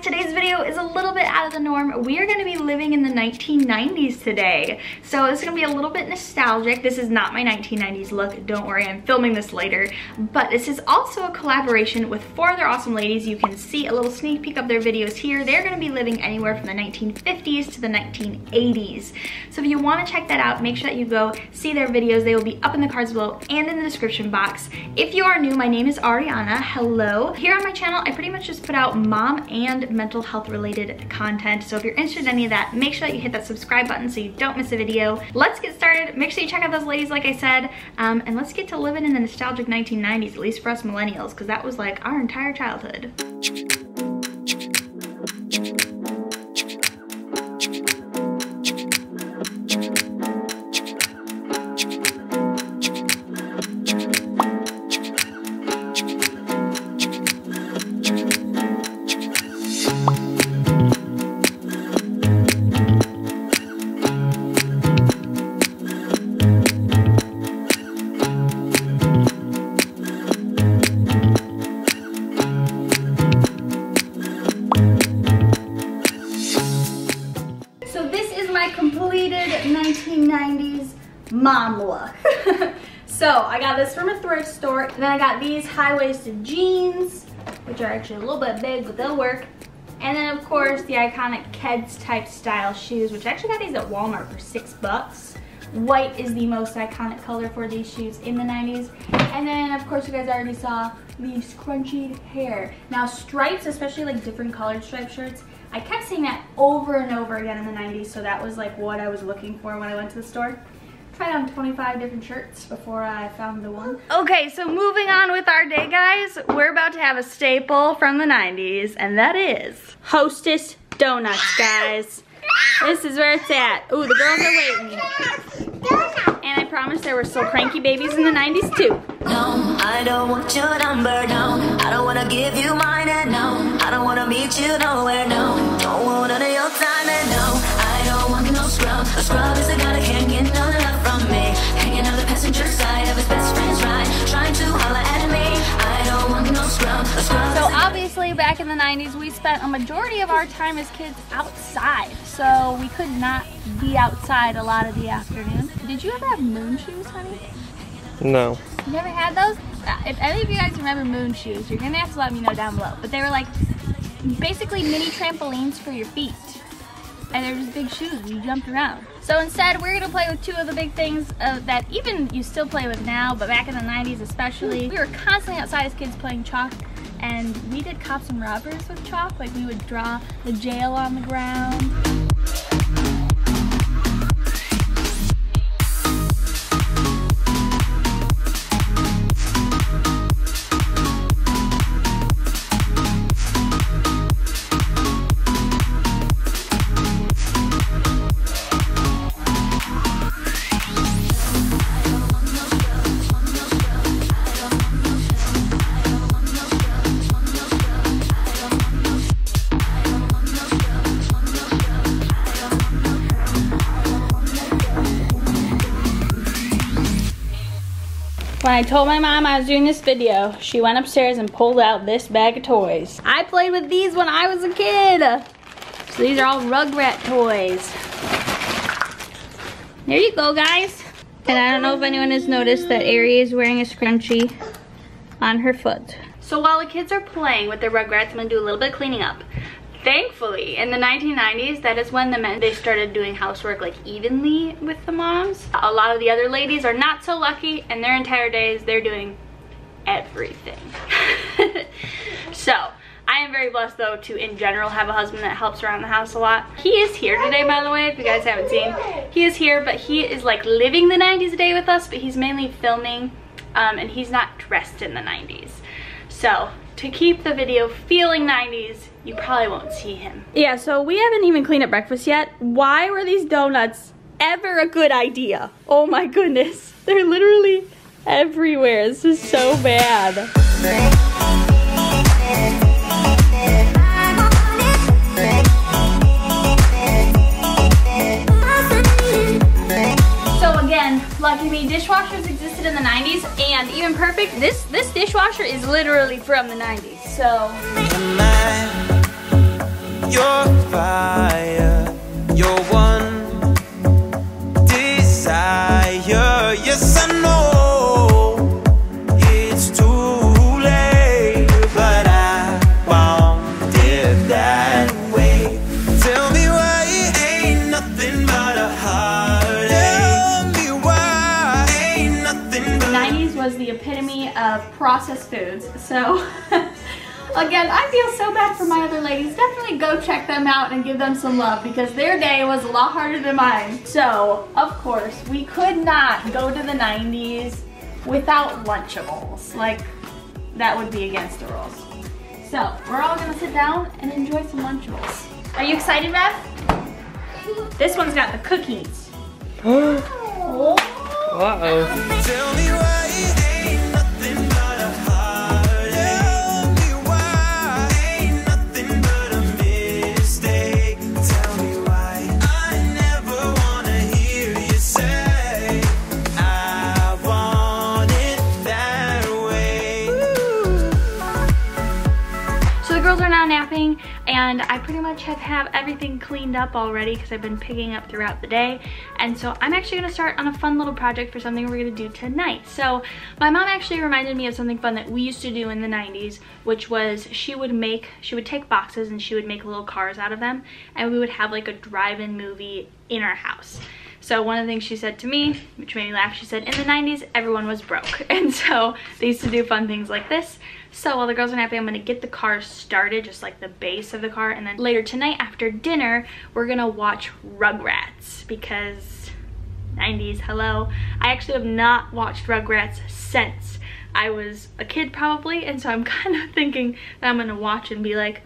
today's video is a little bit out of the norm. We are going to be living in the 1990s today. So it's going to be a little bit nostalgic. This is not my 1990s look, don't worry, I'm filming this later. But this is also a collaboration with 4 other awesome ladies. You can see a little sneak peek of their videos here. They're going to be living anywhere from the 1950s to the 1980s. So if you want to check that out, make sure that you go see their videos. They will be up in the cards below and in the description box. If you are new, my name is Ariana. Hello. Here on my channel, I pretty much just put out mom and mental health related content. So if you're interested in any of that, make sure that you hit that subscribe button so you don't miss a video. Let's get started. Make sure you check out those ladies like I said, and let's get to living in the nostalgic 1990s, at least for us millennials, because that was like our entire childhood. Completed 1990s mom look. So I got this from a thrift store, and then I got these high-waisted jeans, which are actually a little bit big, but they'll work. And then of course the iconic Keds type style shoes, which I actually got these at Walmart for $6. White is the most iconic color for these shoes in the 90s. And then of course you guys already saw the scrunchied hair. Now stripes, especially like different colored striped shirts, I kept seeing that over and over again in the 90s, so that was like what I was looking for when I went to the store. Tried on 25 different shirts before I found the one. Okay, so moving on with our day, guys. We're about to have a staple from the 90s, and that is Hostess Donuts, guys. This is where it's at. Ooh, the girls are waiting. And I promise there were still cranky babies in the 90s too. No, I don't want your number, no. I don't want to give you mine, and no. I don't want to meet you nowhere, no. Don't want none of your time, and no. I don't want no scrub. A scrub is a guy that can't get no love from me. Hanging out the passenger side of his best friend's ride, trying to holler at me. I don't want no scrub. A scrub. So obviously back in the 90s, we spent a majority of our time as kids outside. So we could not be outside a lot of the afternoon. Did you ever have moon shoes, honey? No. You never had those? If any of you guys remember moon shoes, you're gonna have to let me know down below. But they were like basically mini trampolines for your feet. And they're just big shoes and you jumped around. So instead, we're gonna play with 2 of the big things that even you still play with now, but back in the 90s especially. We were constantly outside as kids playing chalk, and we did cops and robbers with chalk. Like we would draw the jail on the ground. When I told my mom I was doing this video, she went upstairs and pulled out this bag of toys. I played with these when I was a kid. So these are all Rugrat toys. There you go, guys. And I don't know if anyone has noticed that Ari is wearing a scrunchie on her foot. So while the kids are playing with their Rugrats, I'm gonna do a little bit of cleaning up. Thankfully, in the 1990s, that is when the men, they started doing housework like evenly with the moms. A lot of the other ladies are not so lucky, and their entire days, they're doing everything. So, I am very blessed though to, in general, have a husband that helps around the house a lot. He is here today, by the way, if you guys haven't seen. He is here, but he is like living the 90s day with us, but he's mainly filming, and he's not dressed in the 90s. So, to keep the video feeling 90s, you probably won't see him. Yeah, so we haven't even cleaned up breakfast yet. Why were these donuts ever a good idea? Oh my goodness. They're literally everywhere. This is so bad. So again, lucky me, dishwashers existed in the 90s, and even perfect, this dishwasher is literally from the 90s. So processed foods. So again, I feel so bad for my other ladies. Definitely go check them out and give them some love because their day was a lot harder than mine. So, of course, we could not go to the 90s without Lunchables. Like, that would be against the rules. So, we're all gonna sit down and enjoy some Lunchables. Are you excited, Rev? This one's got the cookies. Uh-oh. Tell me why it ain't nothing but a heart. Tell me why ain't nothing but a mistake. Tell me why I never wanna hear you say I want it that way. So the girls are now napping and I pretty much have everything cleaned up already because I've been picking up throughout the day. And so I'm actually gonna start on a fun little project for something we're gonna do tonight. So my mom actually reminded me of something fun that we used to do in the 90s, which was she would take boxes and she would make little cars out of them, and we would have like a drive-in movie in our house. So one of the things she said to me, which made me laugh, she said in the 90s, everyone was broke. And so they used to do fun things like this. So while the girls are napping, I'm gonna get the car started, just like the base of the car. And then later tonight after dinner, we're gonna watch Rugrats because 90s, hello. I actually have not watched Rugrats since I was a kid probably. And so I'm kind of thinking that I'm gonna watch and be like,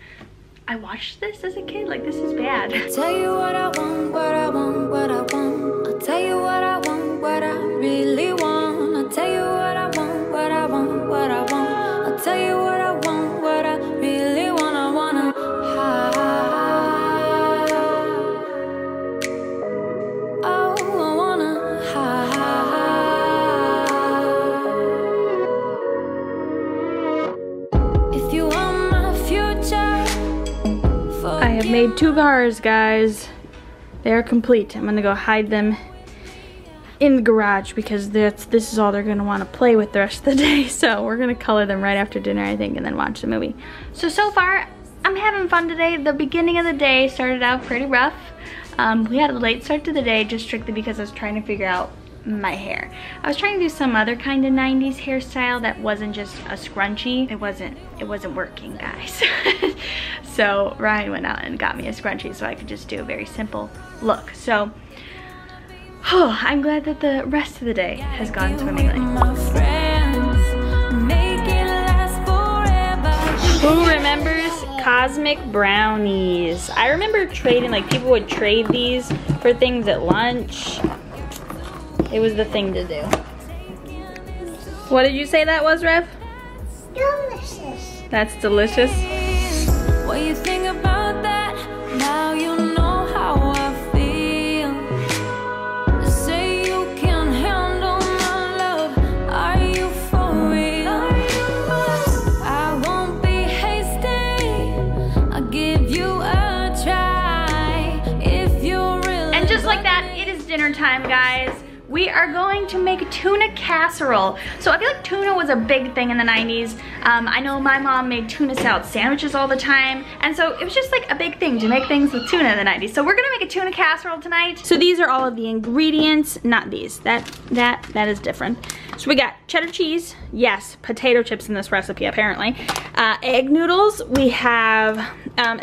I watched this as a kid, like this is bad. I'll tell you what I want, what I want, what I want. I'll tell you what I want, what I really want. I'll tell you what I want, what I want, what I want. I'll tell you what I want, what I really want. I wanna hide. Oh, I wanna hide. If you want my future, I have made 2 cars, guys. They are complete. I'm gonna go hide them in the garage because this is all they're gonna want to play with the rest of the day. So we're gonna color them right after dinner, I think, and then watch the movie. So far, I'm having fun today. The beginning of the day started out pretty rough. We had a late start to the day just strictly because I was trying to figure out my hair. I was trying to do some other kind of 90s hairstyle that wasn't just a scrunchie. It wasn't working, guys. So Ryan went out and got me a scrunchie so I could just do a very simple look. So I'm glad that the rest of the day has gone swimmingly. Who remembers Cosmic Brownies? I remember trading, like people would trade these for things at lunch. It was the thing to do. What did you say that was, Rev? Delicious. That's delicious. What you think about that? Now you know how I feel. Say you can handle my love. Are you for real? I won't be hasty. I'll give you a try if you're real. And just like that, it is dinner time, guys. We are going to make tuna casserole. So I feel like tuna was a big thing in the 90s. I know my mom made tuna salad sandwiches all the time. And so it was just like a big thing to make things with tuna in the 90s. So we're gonna make a tuna casserole tonight. So these are all of the ingredients, not these. That is different. So we got cheddar cheese, yes, potato chips in this recipe apparently. Egg noodles, we have,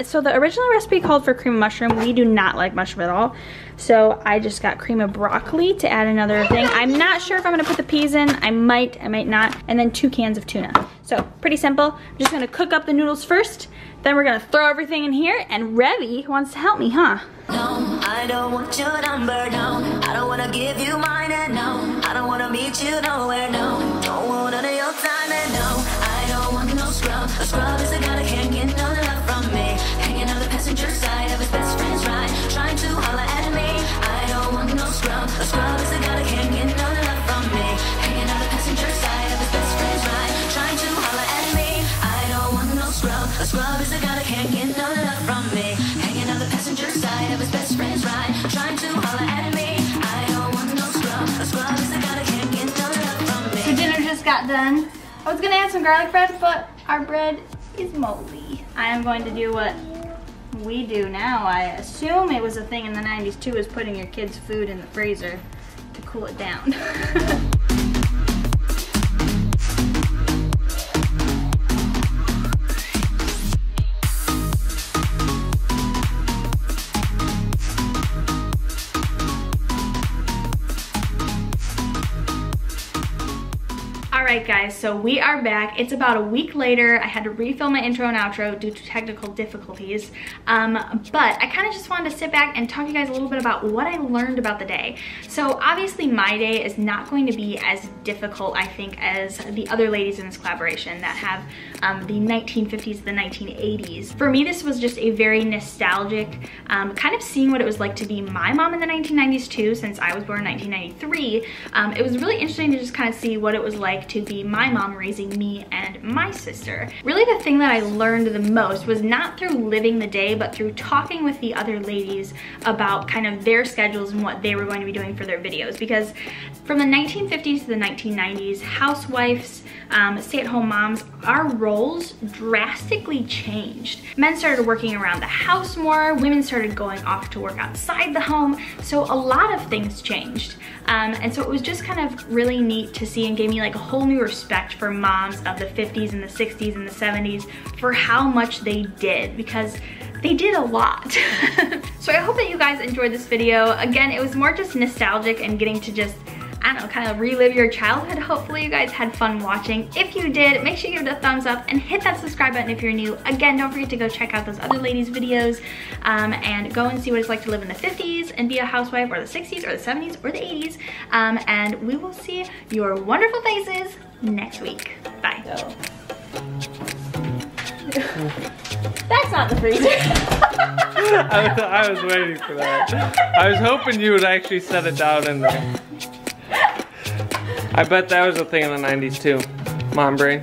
so the original recipe called for cream of mushroom. We do not like mushroom at all. So I just got cream of broccoli to add another thing. I'm not sure if I'm gonna put the peas in. I might not. And then 2 cans of tuna. So pretty simple. I'm just gonna cook up the noodles first. Then we're gonna throw everything in here. And Revy wants to help me, huh? No, I don't want your number, no. I don't wanna give you mine, and no. I don't wanna meet you nowhere, no. Don't want none of your time, and no. I don't want no scrub. A scrub is a guy that can't get no love from me. Hanging on the passenger side of his best friend's ride, trying to holler at me. I don't want no scrub. A scrub is a guy that can't get no love from me. Hanging on the passenger side of his best friend's ride, trying to holler at me. I don't want no scrub. A scrub is a guy that can't get no love from me. Hanging on the passenger side of his best friend's ride, trying to holler at me. I don't want no scrub. A scrub is a guy that can't get no love from me. So dinner just got done. I was gonna add some garlic bread, but our bread is moldy. I am going to do what we do now. I assume it was a thing in the 90s too, is putting your kids' food in the freezer to cool it down. Alright guys, so we are back. It's about a week later. I had to refilm my intro and outro due to technical difficulties. But I kind of just wanted to sit back and talk to you guys a little bit about what I learned about the day. So obviously my day is not going to be as difficult, I think, as the other ladies in this collaboration that have the 1950s to the 1980s. For me, this was just a very nostalgic, kind of seeing what it was like to be my mom in the 1990s too, since I was born in 1993. It was really interesting to just kind of see what it was like to be my mom raising me and my sister. Really the thing that I learned the most was not through living the day, but through talking with the other ladies about kind of their schedules and what they were going to be doing for their videos. Because from the 1950s to the 1990s, housewives, stay-at-home moms, our roles drastically changed. Men started working around the house more, women started going off to work outside the home, so a lot of things changed. And so it was just kind of really neat to see, and gave me like a whole new respect for moms of the 50s and the 60s and the 70s for how much they did, because they did a lot. So I hope that you guys enjoyed this video. Again, it was more just nostalgic and getting to just, I don't know, kind of relive your childhood. Hopefully you guys had fun watching. If you did, make sure you give it a thumbs up and hit that subscribe button if you're new. Again, don't forget to go check out those other ladies' videos and go and see what it's like to live in the 50s and be a housewife, or the 60s or the 70s or the 80s. And we will see your wonderful faces next week. Bye. That's not the freezer. I was waiting for that. I was hoping you would actually set it down in there. I bet that was a thing in the 90s too. Mom brain.